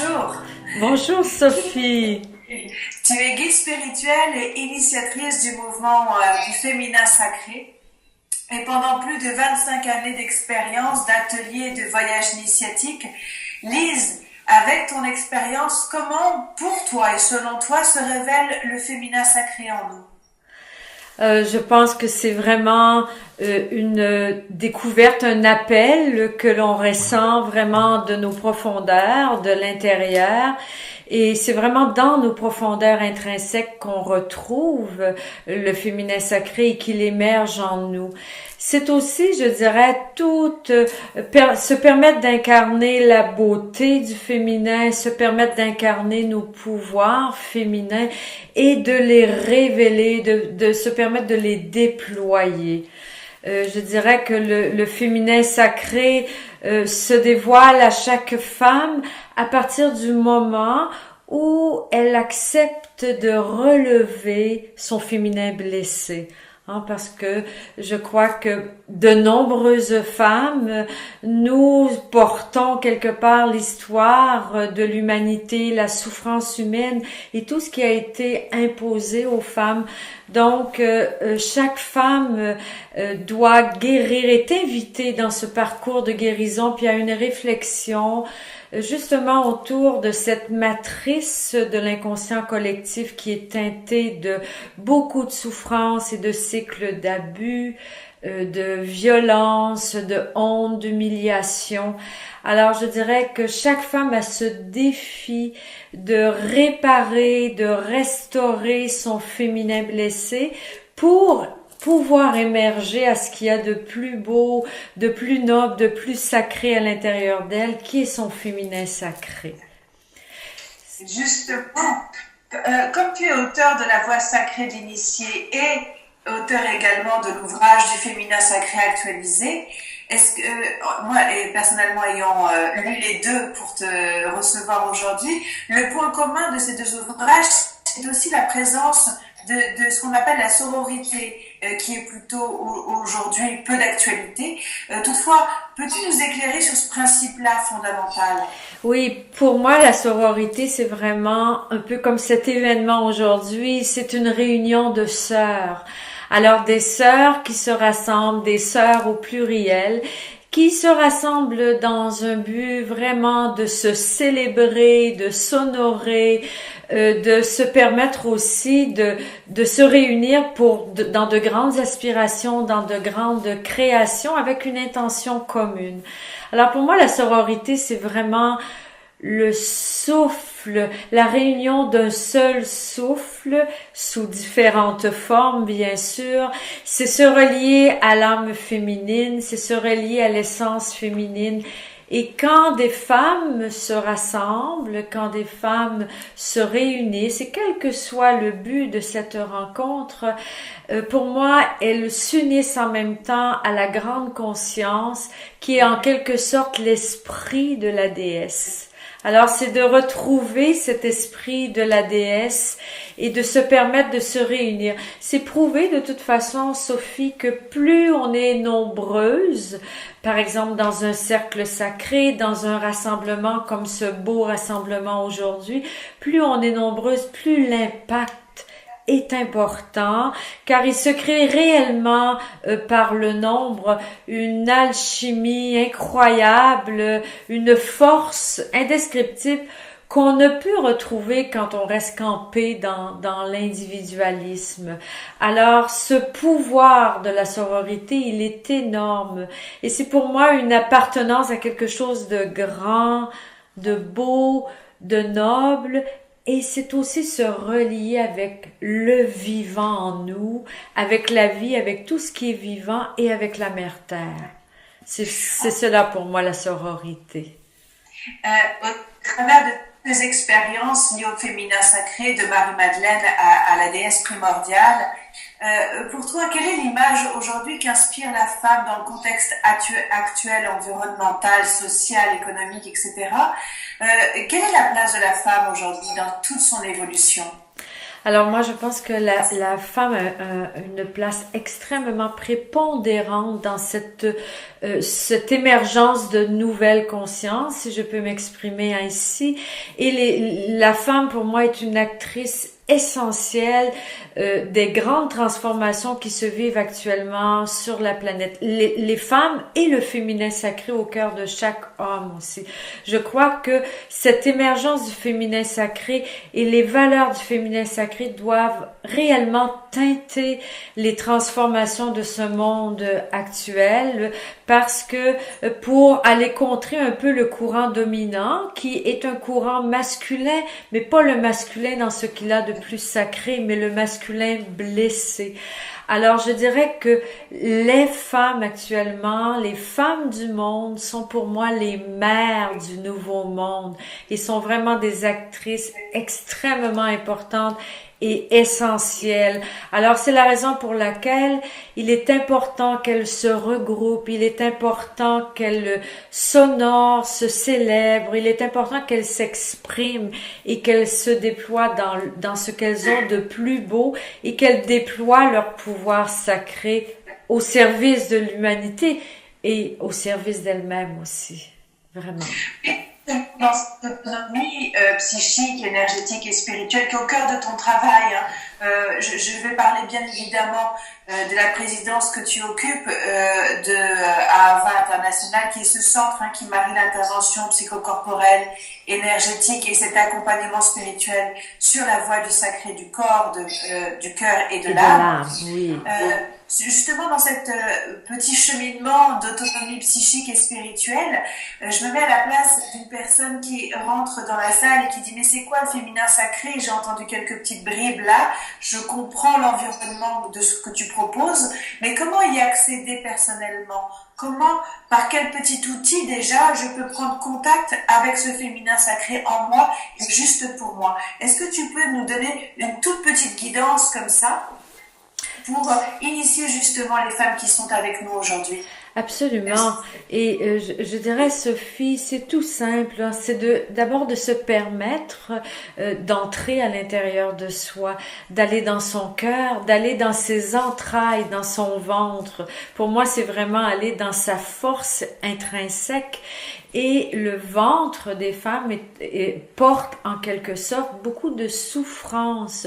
bonjour. Bonjour Sophie. Tu es guide spirituelle et initiatrice du mouvement du féminin sacré. Et pendant plus de 25 années d'expérience, d'ateliers, de voyages initiatiques, Lise, avec ton expérience, comment pour toi et selon toi se révèle le féminin sacré en nous? Je pense que c'est vraiment une découverte, un appel que l'on ressent vraiment de nos profondeurs, de l'intérieur. Et c'est vraiment dans nos profondeurs intrinsèques qu'on retrouve le féminin sacré et qu'il émerge en nous. C'est aussi, je dirais, se permettre d'incarner la beauté du féminin, se permettre d'incarner nos pouvoirs féminins et de les révéler, de se permettre de les déployer. Je dirais que le féminin sacré se dévoile à chaque femme à partir du moment où elle accepte de relever son féminin blessé. Parce que je crois que de nombreuses femmes, nous portons quelque part l'histoire de l'humanité, la souffrance humaine et tout ce qui a été imposé aux femmes. Donc, chaque femme doit guérir, est invitée dans ce parcours de guérison, puis à une réflexion justement autour de cette matrice de l'inconscient collectif qui est teintée de beaucoup de souffrances et de cycles d'abus, de violence, de honte, d'humiliation. Alors je dirais que chaque femme a ce défi de réparer, de restaurer son féminin blessé pour pouvoir émerger à ce qu'il y a de plus beau, de plus noble, de plus sacré à l'intérieur d'elle, qui est son féminin sacré. Justement, comme tu es auteur de La Voix sacrée de l'initié et auteur également de l'ouvrage du féminin sacré actualisé, est-ce que, moi, et personnellement ayant lu les deux pour te recevoir aujourd'hui, le point commun de ces deux ouvrages, c'est aussi la présence de ce qu'on appelle la sororité, qui est plutôt aujourd'hui peu d'actualité. Toutefois, peux-tu nous éclairer sur ce principe-là fondamental? Oui, pour moi, la sororité, c'est vraiment un peu comme cet événement aujourd'hui. C'est une réunion de sœurs. Alors, des sœurs qui se rassemblent, des sœurs au pluriel, qui se rassemblent dans un but vraiment de se célébrer, de s'honorer, de se permettre aussi de se réunir dans de grandes aspirations, dans de grandes créations avec une intention commune. Alors pour moi, la sororité, c'est vraiment le souffle, la réunion d'un seul souffle sous différentes formes, bien sûr. C'est se relier à l'âme féminine, c'est se relier à l'essence féminine. Et quand des femmes se rassemblent, quand des femmes se réunissent, et quel que soit le but de cette rencontre, pour moi, elles s'unissent en même temps à la grande conscience qui est en quelque sorte l'esprit de la déesse. Alors, c'est de retrouver cet esprit de la déesse et de se permettre de se réunir. C'est prouvé de toute façon, Sophie, que plus on est nombreuses, par exemple dans un cercle sacré, dans un rassemblement comme ce beau rassemblement aujourd'hui, plus on est nombreuses, plus l'impact est important, car il se crée réellement par le nombre une alchimie incroyable, une force indescriptible qu'on ne peut retrouver quand on reste campé dans l'individualisme. Alors, ce pouvoir de la sororité, il est énorme. Et c'est pour moi une appartenance à quelque chose de grand, de beau, de noble. Et c'est aussi se relier avec le vivant en nous, avec la vie, avec tout ce qui est vivant et avec la mère Terre. C'est cela pour moi la sororité. Au travers de tes expériences liées au féminin sacré de Marie-Madeleine à la déesse primordiale, pour toi, quelle est l'image aujourd'hui qu'inspire la femme dans le contexte actuel, environnemental, social, économique, etc. Quelle est la place de la femme aujourd'hui dans toute son évolution? Alors moi, je pense que la femme a une place extrêmement prépondérante dans cette émergence de nouvelles consciences, si je peux m'exprimer ainsi. Et la femme, pour moi, est une actrice essentielle des grandes transformations qui se vivent actuellement sur la planète. Les femmes et le féminin sacré au cœur de chaque homme aussi. Je crois que cette émergence du féminin sacré et les valeurs du féminin sacré doivent réellement teinter les transformations de ce monde actuel, parce que pour aller contrer un peu le courant dominant, qui est un courant masculin, mais pas le masculin dans ce qu'il a de plus sacré, mais le masculin blessé. Alors, je dirais que les femmes actuellement, les femmes du monde sont pour moi les mères du nouveau monde et sont vraiment des actrices extrêmement importantes et essentielles. Alors, c'est la raison pour laquelle il est important qu'elles se regroupent, il est important qu'elles s'honorent, se célèbrent, il est important qu'elles s'expriment et qu'elles se déploient dans ce qu'elles ont de plus beau et qu'elles déploient leur pouvoir sacré au service de l'humanité et au service d'elles-mêmes aussi. Vraiment. Dans cette autonomie psychique, énergétique et spirituelle qui est au cœur de ton travail, hein. Je vais parler bien évidemment de la présidence que tu occupes à Ava International, qui est ce centre, hein, qui marie l'intervention psychocorporelle, énergétique et cet accompagnement spirituel sur la voie du sacré du corps, du cœur et de l'âme. Oui. Justement, dans cette petit cheminement d'autonomie psychique et spirituelle, je me mets à la place d'une personne qui rentre dans la salle et qui dit « Mais c'est quoi le féminin sacré ?» J'ai entendu quelques petites bribes là. Je comprends l'environnement de ce que tu proposes, mais comment y accéder personnellement? Comment, par quel petit outil déjà, je peux prendre contact avec ce féminin sacré en moi et juste pour moi? Est-ce que tu peux nous donner une toute petite guidance comme ça pour initier justement les femmes qui sont avec nous aujourd'hui? Absolument. Et je dirais, Sophie, c'est tout simple, hein. C'est d'abord de se permettre d'entrer à l'intérieur de soi, d'aller dans son cœur, d'aller dans ses entrailles, dans son ventre. Pour moi, c'est vraiment aller dans sa force intrinsèque. Et le ventre des femmes porte en quelque sorte beaucoup de souffrance.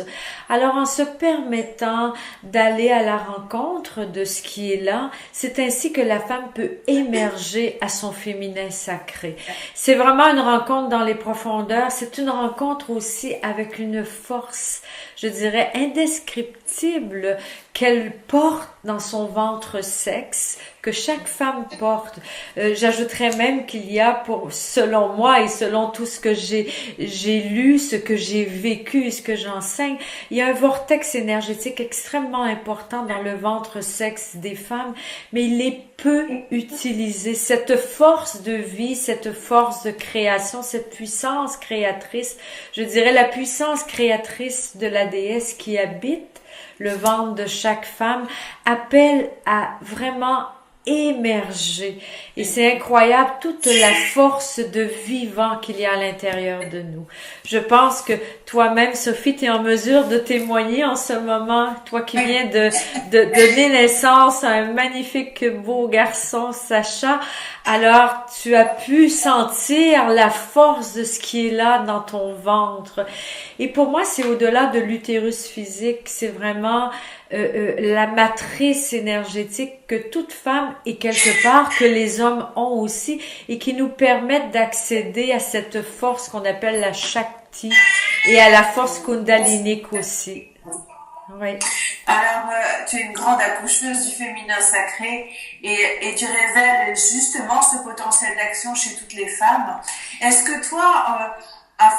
Alors en se permettant d'aller à la rencontre de ce qui est là, c'est ainsi que la femme peut émerger à son féminin sacré. C'est vraiment une rencontre dans les profondeurs, c'est une rencontre aussi avec une force, je dirais, indescriptible qu'elle porte dans son ventre sexe, que chaque femme porte. J'ajouterais même qu'il y a, selon moi et selon tout ce que j'ai lu, ce que j'ai vécu, ce que j'enseigne, il y a un vortex énergétique extrêmement important dans le ventre sexe des femmes, mais il est peu utilisé. Cette force de vie, cette force de création, cette puissance créatrice, je dirais la puissance créatrice de la déesse qui habite le ventre de chaque femme, appelle à vraiment émerger. Et c'est incroyable toute la force de vivant qu'il y a à l'intérieur de nous. Je pense que toi-même, Sophie, tu es en mesure de témoigner en ce moment, toi qui viens de donner naissance à un magnifique beau garçon, Sacha. Alors, tu as pu sentir la force de ce qui est là dans ton ventre. Et pour moi, c'est au-delà de l'utérus physique, c'est vraiment la matrice énergétique que toute femme et quelque part que les hommes ont aussi et qui nous permettent d'accéder à cette force qu'on appelle la Shakti et à la force kundalinique aussi. Oui. Alors, tu es une grande accoucheuse du féminin sacré et tu révèles justement ce potentiel d'action chez toutes les femmes. Est-ce que toi, à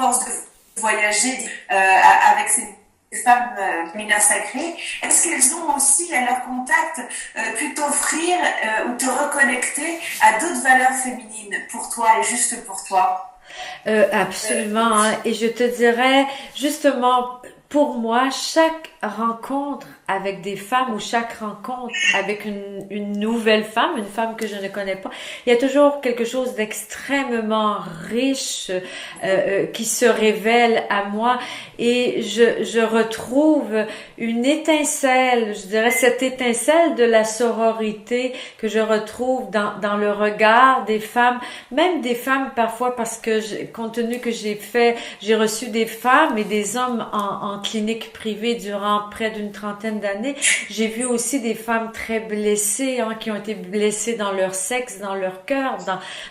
force de voyager avec ces femmes féminins sacrées, est-ce qu'elles ont aussi à leur contact pu t'offrir ou te reconnecter à d'autres valeurs féminines pour toi et juste pour toi? Absolument, hein. Et je te dirais justement, pour moi, chaque rencontre avec des femmes ou chaque rencontre avec une nouvelle femme, une femme que je ne connais pas, il y a toujours quelque chose d'extrêmement riche qui se révèle à moi et je retrouve une étincelle, je dirais cette étincelle de la sororité que je retrouve dans le regard des femmes, même des femmes parfois parce que compte tenu que j'ai reçu des femmes et des hommes en clinique privée durant près d'une trentaine d'années. J'ai vu aussi des femmes très blessées, qui ont été blessées dans leur sexe, dans leur cœur,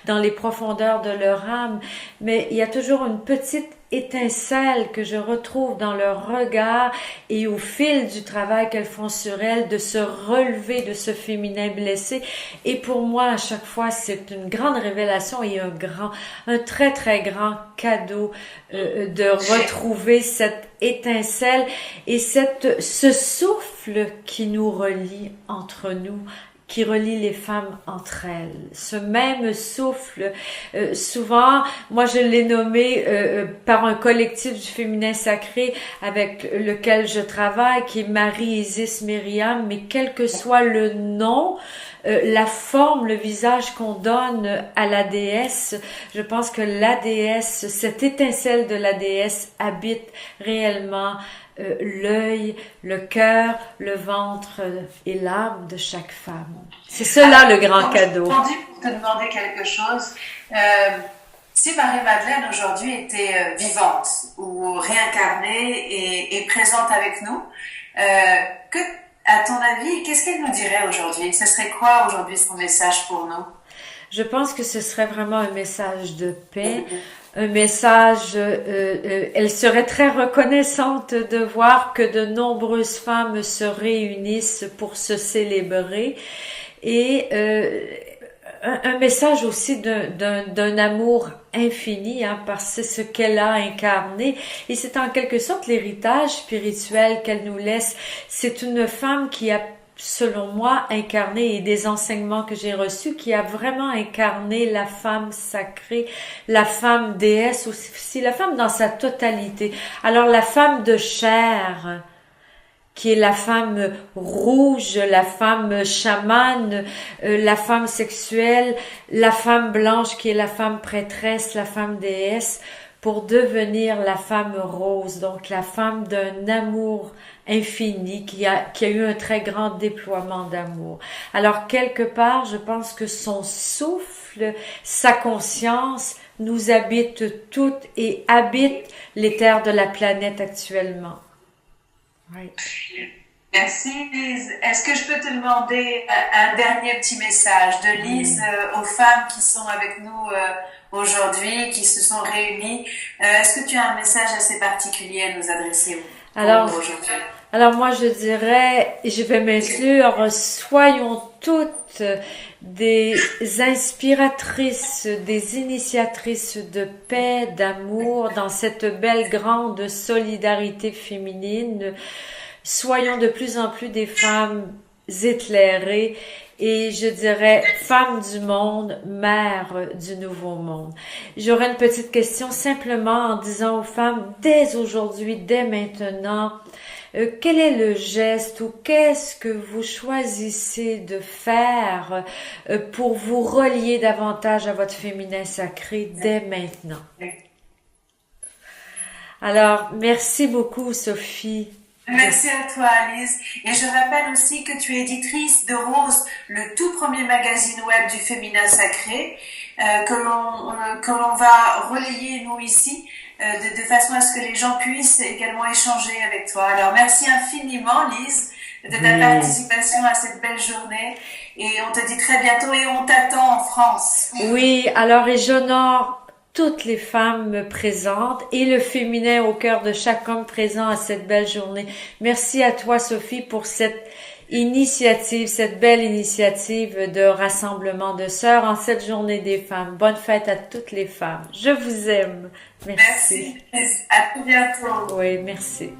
dans les profondeurs de leur âme. Mais il y a toujours une petite étincelle que je retrouve dans leur regard et au fil du travail qu'elles font sur elles, de se relever de ce féminin blessé. Et pour moi, à chaque fois, c'est une grande révélation et un très, très grand cadeau de retrouver cette étincelle et ce souffle qui nous relie entre nous, qui relie les femmes entre elles. Ce même souffle, souvent, moi je l'ai nommé par un collectif du féminin sacré avec lequel je travaille, qui est Marie-Isis Myriam, mais quel que soit le nom, la forme, le visage qu'on donne à la déesse, je pense que la déesse, cette étincelle de la déesse habite réellement l'œil, le cœur, le ventre et l'âme de chaque femme. C'est cela le grand cadeau. Je t'ai pour te demander quelque chose. Si Marie-Madeleine aujourd'hui était vivante ou réincarnée et présente avec nous, à ton avis, qu'est-ce qu'elle nous dirait aujourd'hui? Ce serait quoi aujourd'hui son message pour nous? Je pense que ce serait vraiment un message de paix, un message, elle serait très reconnaissante de voir que de nombreuses femmes se réunissent pour se célébrer et un message aussi d'un amour infini, parce que c'est ce qu'elle a incarné et c'est en quelque sorte l'héritage spirituel qu'elle nous laisse. C'est une femme qui a, selon moi, incarné, et des enseignements que j'ai reçus, qui a vraiment incarné la femme sacrée, la femme déesse aussi, la femme dans sa totalité. Alors la femme de chair, qui est la femme rouge, la femme chamane, la femme sexuelle, la femme blanche qui est la femme prêtresse, la femme déesse, pour devenir la femme rose, donc la femme d'un amour infini, qui a eu un très grand déploiement d'amour. Alors, quelque part, je pense que son souffle, sa conscience, nous habite toutes et habite les terres de la planète actuellement. Oui. Merci Lise. Est-ce que je peux te demander un dernier petit message de Lise aux femmes qui sont avec nous aujourd'hui, qui se sont réunies? Est-ce que tu as un message assez particulier à nous adresser aujourd'hui? Alors moi je dirais, et je vais m'inclure, soyons toutes des inspiratrices, des initiatrices de paix, d'amour dans cette belle grande solidarité féminine. Soyons de plus en plus des femmes éclairées et je dirais femmes du monde, mères du nouveau monde. J'aurais une petite question simplement en disant aux femmes, dès aujourd'hui, dès maintenant, quel est le geste ou qu'est-ce que vous choisissez de faire pour vous relier davantage à votre féminin sacré dès maintenant? Alors, merci beaucoup Sophie. Merci à toi Alice. Et je rappelle aussi que tu es éditrice de Rose, le tout premier magazine web du féminin sacré, que l'on va relayer nous ici, de façon à ce que les gens puissent également échanger avec toi. Alors merci infiniment Lise de ta participation à cette belle journée et on te dit très bientôt et on t'attend en France. Oui, alors et j'honore toutes les femmes présentes et le féminin au cœur de chaque homme présent à cette belle journée. Merci à toi Sophie pour cette initiative, cette belle initiative de rassemblement de sœurs en cette journée des femmes. Bonne fête à toutes les femmes. Je vous aime. Merci. Merci. À tout bientôt. Oui, merci.